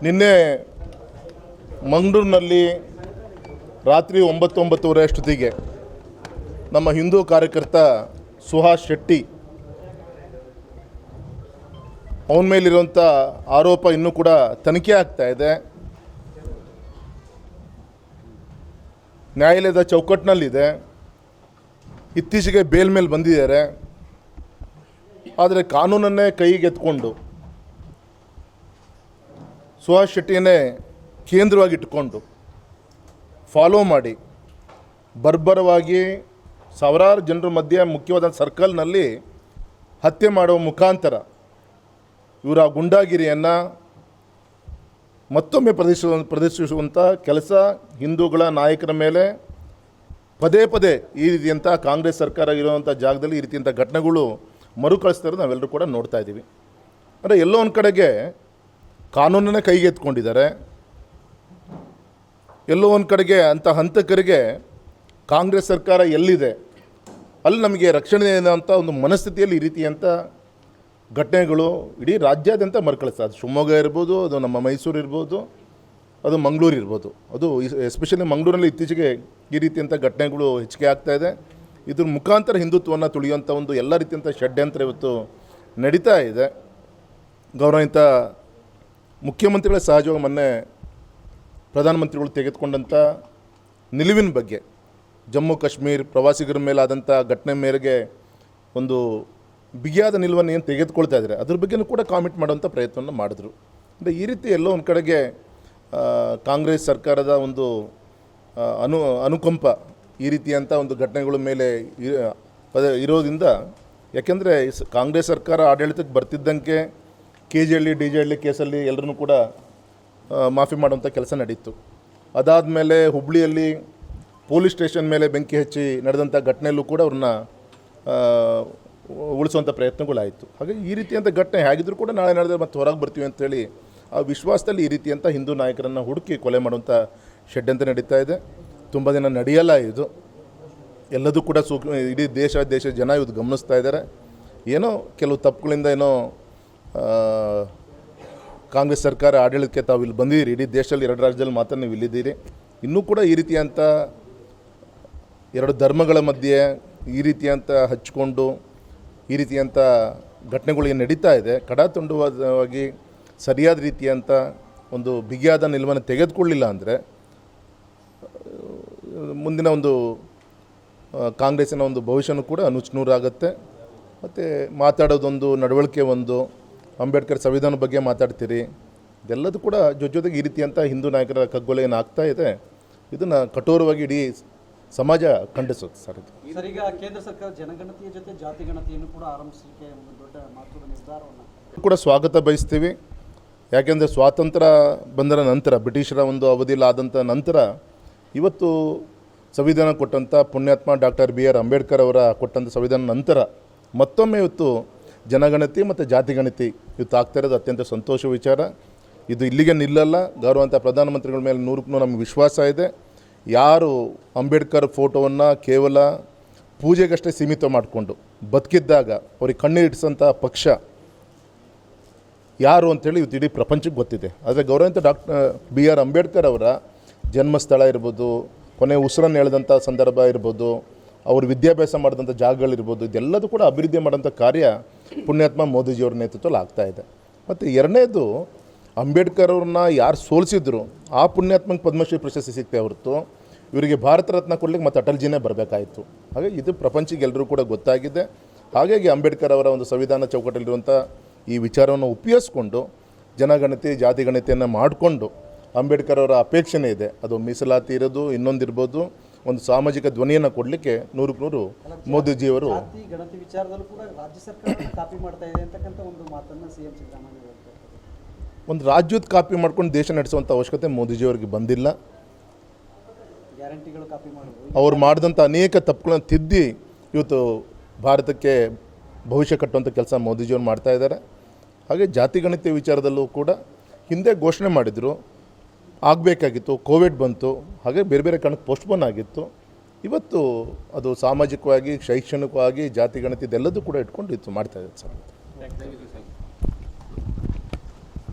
ನಿನ್ನೆ ಮಂಗಳೂರಿನಲ್ಲಿ ರಾತ್ರಿ 9:30 ಅಷ್ಟೊತ್ತಿಗೆ ನಮ್ಮ ಹಿಂದೂ ಕಾರ್ಯಕರ್ತ ಸುಹಾಸ್ ಶೆಟ್ಟಿ ಅವನ ಮೇಲಿರುವಂಥ ಆರೋಪ ಇನ್ನೂ ಕೂಡ ತನಿಖೆ ಆಗ್ತಾ ಇದೆ. ನ್ಯಾಯಾಲಯದ ಚೌಕಟ್ಟಿನಲ್ಲಿದೆ. ಇತ್ತೀಚೆಗೆ ಬೇಲ್ ಮೇಲೆ ಬಂದಿದ್ದಾರೆ. ಆದರೆ ಕಾನೂನನ್ನೇ ಕೈಗೆತ್ಕೊಂಡು ಸುಹಾಸ್ ಶೆಟ್ಟಿಯನ್ನೇ ಕೇಂದ್ರವಾಗಿಟ್ಟುಕೊಂಡು ಫಾಲೋ ಮಾಡಿ ಬರ್ಬರವಾಗಿ ಸಾವಿರಾರು ಜನರ ಮಧ್ಯೆ ಮುಖ್ಯವಾದ ಸರ್ಕಲ್ನಲ್ಲಿ ಹತ್ಯೆ ಮಾಡುವ ಮುಖಾಂತರ ಇವರ ಗುಂಡಾಗಿರಿಯನ್ನು ಮತ್ತೊಮ್ಮೆ ಪ್ರದರ್ಶಿಸುವಂಥ ಕೆಲಸ ಹಿಂದೂಗಳ ನಾಯಕರ ಮೇಲೆ ಪದೇ ಪದೇ ಈ ರೀತಿಯಂಥ ಕಾಂಗ್ರೆಸ್ ಸರ್ಕಾರ ಇರುವಂಥ ಜಾಗದಲ್ಲಿ ಈ ರೀತಿಯಂಥ ಘಟನೆಗಳು ಮರುಕಳಿಸ್ತಾ ಇರೋದು ನಾವೆಲ್ಲರೂ ಕೂಡ ನೋಡ್ತಾ ಇದ್ದೀವಿ. ಅಂದರೆ ಎಲ್ಲೋ ಒಂದು ಕಡೆಗೆ ಕಾನೂನನ್ನೇ ಕೈಗೆತ್ಕೊಂಡಿದ್ದಾರೆ. ಎಲ್ಲೋ ಒಂದು ಕಡೆಗೆ ಅಂಥ ಹಂತಕರಿಗೆ ಕಾಂಗ್ರೆಸ್ ಸರ್ಕಾರ ಎಲ್ಲಿದೆ ಅಲ್ಲಿ ನಮಗೆ ರಕ್ಷಣೆ ಅಂತ ಒಂದು ಮನಸ್ಥಿತಿಯಲ್ಲಿ ಈ ರೀತಿಯಂಥ ಘಟನೆಗಳು ಇಡೀ ರಾಜ್ಯಾದ್ಯಂತ ಮರುಕಳಿಸ್ತದೆ. ಅದು ಶಿವಮೊಗ್ಗ ಇರ್ಬೋದು, ಅದು ನಮ್ಮ ಮೈಸೂರು ಇರ್ಬೋದು, ಅದು ಮಂಗಳೂರು ಇರ್ಬೋದು. ಅದು ಎಸ್ಪೆಷಲಿ ಮಂಗಳೂರಲ್ಲಿ ಇತ್ತೀಚೆಗೆ ಈ ರೀತಿಯಂಥ ಘಟನೆಗಳು ಹೆಚ್ಚಿಗೆ ಆಗ್ತಾಯಿದೆ. ಇದ್ರ ಮುಖಾಂತರ ಹಿಂದುತ್ವವನ್ನು ತುಳಿಯುವಂಥ ಒಂದು ಎಲ್ಲ ರೀತಿಯಂಥ ಷಡ್ಯಂತ್ರ ಇವತ್ತು ನಡೀತಾ ಇದೆ. ಗೌರವಿತ ಮುಖ್ಯಮಂತ್ರಿಗಳ ಸಹಜವಾಗಿ ಮೊನ್ನೆ ಪ್ರಧಾನಮಂತ್ರಿಗಳು ತೆಗೆದುಕೊಂಡಂಥ ನಿಲುವಿನ ಬಗ್ಗೆ ಜಮ್ಮು ಕಾಶ್ಮೀರ ಪ್ರವಾಸಿಗರ ಮೇಲಾದಂಥ ಘಟನೆ ಮೇರೆಗೆ ಒಂದು ಬಿಗಿಯಾದ ನಿಲುವನ್ನು ಏನು ತೆಗೆದುಕೊಳ್ತಾ ಇದ್ದಾರೆ ಅದ್ರ ಬಗ್ಗೆಯೂ ಕೂಡ ಕಾಮೆಂಟ್ ಮಾಡುವಂಥ ಪ್ರಯತ್ನವನ್ನು ಮಾಡಿದ್ರು. ಅಂದರೆ ಈ ರೀತಿ ಎಲ್ಲೋ ಒಂದು ಕಡೆಗೆ ಕಾಂಗ್ರೆಸ್ ಸರ್ಕಾರದ ಒಂದು ಅನುಕಂಪ ಈ ರೀತಿಯಂಥ ಒಂದು ಘಟನೆಗಳ ಮೇಲೆ ಇರೋದ್ರಿಂದ, ಯಾಕೆಂದರೆ ಕಾಂಗ್ರೆಸ್ ಸರ್ಕಾರ ಆಡಳಿತಕ್ಕೆ ಬರ್ತಿದ್ದಂಗೆ KG-ಹಳ್ಳಿ DJ-ಹಳ್ಳಿ ಕೇಸಲ್ಲಿ ಎಲ್ಲರೂ ಕೂಡ ಮಾಫಿ ಮಾಡುವಂಥ ಕೆಲಸ ನಡೀತು. ಅದಾದಮೇಲೆ ಹುಬ್ಬಳ್ಳಿಯಲ್ಲಿ ಪೊಲೀಸ್ ಸ್ಟೇಷನ್ ಮೇಲೆ ಬೆಂಕಿ ಹಚ್ಚಿ ನಡೆದಂಥ ಘಟನೆಯಲ್ಲೂ ಕೂಡ ಅವ್ರನ್ನ ಉಳಿಸುವಂಥ ಪ್ರಯತ್ನಗಳಾಯಿತು. ಹಾಗಾಗಿ ಈ ರೀತಿಯಂಥ ಘಟನೆ ಹೇಗಿದ್ರೂ ಕೂಡ ನಾಳೆ ನಡೆದರೆ ಮತ್ತೆ ಹೊರಗೆ ಬರ್ತೀವಿ ಅಂತೇಳಿ ಆ ವಿಶ್ವಾಸದಲ್ಲಿ ಈ ರೀತಿಯಂಥ ಹಿಂದೂ ನಾಯಕರನ್ನು ಹುಡುಕಿ ಕೊಲೆ ಮಾಡುವಂಥ ಷಡ್ಯಂತ್ರ ನಡೀತಾ ಇದೆ. ತುಂಬ ದಿನ ನಡೆಯಲ್ಲ ಇದು. ಎಲ್ಲದೂ ಕೂಡ ಇಡೀ ದೇಶ ಜನ ಇವತ್ತು ಗಮನಿಸ್ತಾ ಇದ್ದಾರೆ. ಏನೋ ಕೆಲವು ತಪ್ಪುಗಳಿಂದ ಏನೋ ಕಾಂಗ್ರೆಸ್ ಸರ್ಕಾರ ಆಡಳಿತಕ್ಕೆ ತಾವು ಇಲ್ಲಿ ಬಂದಿದ್ದೀರಿ. ಇಡೀ ದೇಶದಲ್ಲಿ 2 ರಾಜ್ಯದಲ್ಲಿ ಮಾತ್ರ ನೀವು ಇಲ್ಲಿದ್ದೀರಿ. ಇನ್ನೂ ಕೂಡ ಈ ರೀತಿಯಂಥ 2 ಧರ್ಮಗಳ ಮಧ್ಯೆ ಈ ರೀತಿಯಂಥ ಹಚ್ಕೊಂಡು ಈ ರೀತಿಯಂಥ ಘಟನೆಗಳು ಏನು ನಡೀತಾ ಇದೆ, ಕಡಾತುಂಡವಾಗಿ ಸರಿಯಾದ ರೀತಿಯಂಥ ಒಂದು ಬಿಗಿಯಾದ ನಿಲುವನ್ನು ತೆಗೆದುಕೊಳ್ಳಿಲ್ಲ ಅಂದರೆ ಮುಂದಿನ ಒಂದು ಕಾಂಗ್ರೆಸ್ಸಿನ ಒಂದು ಭವಿಷ್ಯನೂ ಕೂಡ ನುಚ್ಚುನೂರಾಗುತ್ತೆ. ಮತ್ತು ಮಾತಾಡೋದೊಂದು, ನಡವಳಿಕೆ ಒಂದು, ಅಂಬೇಡ್ಕರ್ ಸಂವಿಧಾನ ಬಗ್ಗೆ ಮಾತಾಡ್ತೀರಿ, ಇದೆಲ್ಲದೂ ಕೂಡ ಜೊತೆಗೆ ಈ ರೀತಿಯಂಥ ಹಿಂದೂ ನಾಯಕರ ಕಗ್ಗೊಲೆ ಏನಾಗ್ತಾ ಇದೆ ಇದನ್ನು ಕಠೋರವಾಗಿ ಇಡೀ ಸಮಾಜ ಖಂಡಿಸುತ್ತೆ ಸರ್. ಇದು ಈಗ ಕೇಂದ್ರ ಸರ್ಕಾರ ಜನಗಣತಿಯ ಜೊತೆ ಜಾತಿ ಗಣತಿಯನ್ನು ಕೂಡ ಆರಂಭಿಸಲಿಕ್ಕೆ ಒಂದು ದೊಡ್ಡ ಮಹತ್ವದ ನಿರ್ಧಾರವನ್ನು ಕೂಡ ಸ್ವಾಗತ ಬಯಸ್ತೀವಿ. ಯಾಕೆಂದರೆ ಸ್ವಾತಂತ್ರ್ಯ ಬಂದರ ನಂತರ, ಬ್ರಿಟಿಷರ ಒಂದು ಅವಧಿಯಲ್ಲಿ ಆದಂಥ ನಂತರ ಇವತ್ತು ಸಂವಿಧಾನ ಕೊಟ್ಟಂಥ ಪುಣ್ಯಾತ್ಮ ಡಾಕ್ಟರ್ BR ಅಂಬೇಡ್ಕರ್ ಅವರ ಕೊಟ್ಟಂಥ ಸಂವಿಧಾನ ನಂತರ ಮತ್ತೊಮ್ಮೆ ಇವತ್ತು ಜನಗಣತಿ ಮತ್ತು ಜಾತಿ ಗಣತಿ ಇವತ್ತು ಆಗ್ತಾ ಇರೋದು ಅತ್ಯಂತ ಸಂತೋಷ ವಿಚಾರ. ಇದು ಇಲ್ಲಿಗೆ ನಿಲ್ಲಲ್ಲ. ಗೌರವಂತ ಪ್ರಧಾನಮಂತ್ರಿಗಳ ಮೇಲೆ 100% ನಮಗೆ ವಿಶ್ವಾಸ ಇದೆ. ಯಾರು ಅಂಬೇಡ್ಕರ್ ಫೋಟೋವನ್ನು ಕೇವಲ ಪೂಜೆಗಷ್ಟೇ ಸೀಮಿತ ಮಾಡಿಕೊಂಡು ಬದುಕಿದ್ದಾಗ ಅವ್ರಿಗೆ ಕಣ್ಣೀರಿಡಿಸೋಂಥ ಪಕ್ಷ ಯಾರು ಅಂಥೇಳಿ ಇವತ್ತು ಇಡೀ ಪ್ರಪಂಚಕ್ಕೆ ಗೊತ್ತಿದೆ. ಆದರೆ ಗೌರವಂತ BR ಅಂಬೇಡ್ಕರ್ ಅವರ ಜನ್ಮಸ್ಥಳ ಇರ್ಬೋದು, ಕೊನೆ ಉಸಿರನ್ನು ಎಳೆದಂಥ ಸಂದರ್ಭ ಇರ್ಬೋದು, ಅವರು ವಿದ್ಯಾಭ್ಯಾಸ ಮಾಡಿದಂಥ ಜಾಗಗಳಿರ್ಬೋದು, ಇದೆಲ್ಲದೂ ಕೂಡ ಅಭಿವೃದ್ಧಿ ಮಾಡೋಂಥ ಕಾರ್ಯ ಪುಣ್ಯಾತ್ಮ ಮೋದಿಜಿಯವ್ರ ನೇತೃತ್ವದಲ್ಲಿ ಆಗ್ತಾಯಿದೆ. ಮತ್ತು ಎರಡನೇದು, ಅಂಬೇಡ್ಕರ್ ಅವ್ರನ್ನ ಯಾರು ಸೋಲಿಸಿದ್ರು ಆ ಪುಣ್ಯಾತ್ಮಂಗೆ ಪದ್ಮಶ್ರೀ ಪ್ರಶಸ್ತಿ ಸಿಗ್ತೇ ಹೊರತು ಇವರಿಗೆ ಭಾರತ ರತ್ನ ಕೊಡ್ಲಿಕ್ಕೆ ಮತ್ತು ಅಟಲ್ಜಿನೇ ಬರಬೇಕಾಯಿತು. ಹಾಗಾಗಿ ಇದು ಪ್ರಪಂಚಕ್ಕೆ ಎಲ್ಲರೂ ಕೂಡ ಗೊತ್ತಾಗಿದೆ. ಹಾಗಾಗಿ ಅಂಬೇಡ್ಕರ್ ಅವರ ಒಂದು ಸಂವಿಧಾನ ಚೌಕಟ್ಟಲ್ಲಿರುವಂಥ ಈ ವಿಚಾರವನ್ನು ಉಪಯೋಗಿಸ್ಕೊಂಡು ಜನಗಣತಿ ಜಾತಿ ಗಣತಿಯನ್ನು ಮಾಡಿಕೊಂಡು ಅಂಬೇಡ್ಕರ್ ಅವರ ಅಪೇಕ್ಷೆನೇ ಇದೆ, ಅದು ಮೀಸಲಾತಿ ಇರೋದು ಇನ್ನೊಂದಿರ್ಬೋದು, ಒಂದು ಸಾಮಾಜಿಕ ಧ್ವನಿಯನ್ನು ಕೊಡಲಿಕ್ಕೆ 100% ಮೋದಿಜಿಯವರು ಗಣತಿ ವಿಚಾರದಲ್ಲೂ ಕೂಡ ರಾಜ್ಯ ಸರ್ಕಾರ ಕಾಪಿ ಮಾಡ್ತಾ ಇದೆ ಅಂತಕ್ಕಂಥ ಒಂದು ಮಾತನ್ನು CM ಸಿದ್ದರಾಮಯ್ಯ ಹೇಳ್ತಾರೆ. ಒಂದು ರಾಜ್ಯದ ಕಾಪಿ ಮಾಡ್ಕೊಂಡು ದೇಶ ನಡೆಸುವಂಥ ಅವಶ್ಯಕತೆ ಮೋದಿಜಿಯವರಿಗೆ ಬಂದಿಲ್ಲ. ಗ್ಯಾರಂಟಿಗಳು ಕಾಪಿ ಮಾಡೋದು, ಅವ್ರು ಮಾಡಿದಂಥ ಅನೇಕ ತಪ್ಪುಗಳನ್ನು ತಿದ್ದಿ ಇವತ್ತು ಭಾರತಕ್ಕೆ ಭವಿಷ್ಯ ಕಟ್ಟುವಂಥ ಕೆಲಸ ಮೋದಿಜಿಯವರು ಮಾಡ್ತಾ ಇದ್ದಾರೆ. ಹಾಗೆ ಜಾತಿ ಗಣತಿ ವಿಚಾರದಲ್ಲೂ ಕೂಡ ಹಿಂದೆ ಘೋಷಣೆ ಮಾಡಿದರು, ಆಗಬೇಕಾಗಿತ್ತು, ಕೋವಿಡ್ ಬಂತು, ಹಾಗೆ ಬೇರೆ ಬೇರೆ ಕಾರಣಕ್ಕೆ ಪೋಸ್ಟ್ಪೋನ್ ಆಗಿತ್ತು. ಇವತ್ತು ಅದು ಸಾಮಾಜಿಕವಾಗಿ, ಶೈಕ್ಷಣಿಕವಾಗಿ ಜಾತಿ ಗಣತಿ ಇದೆಲ್ಲದೂ ಕೂಡ ಇಟ್ಕೊಂಡು ಮಾಡ್ತಾ ಇದೆ ಸರ್.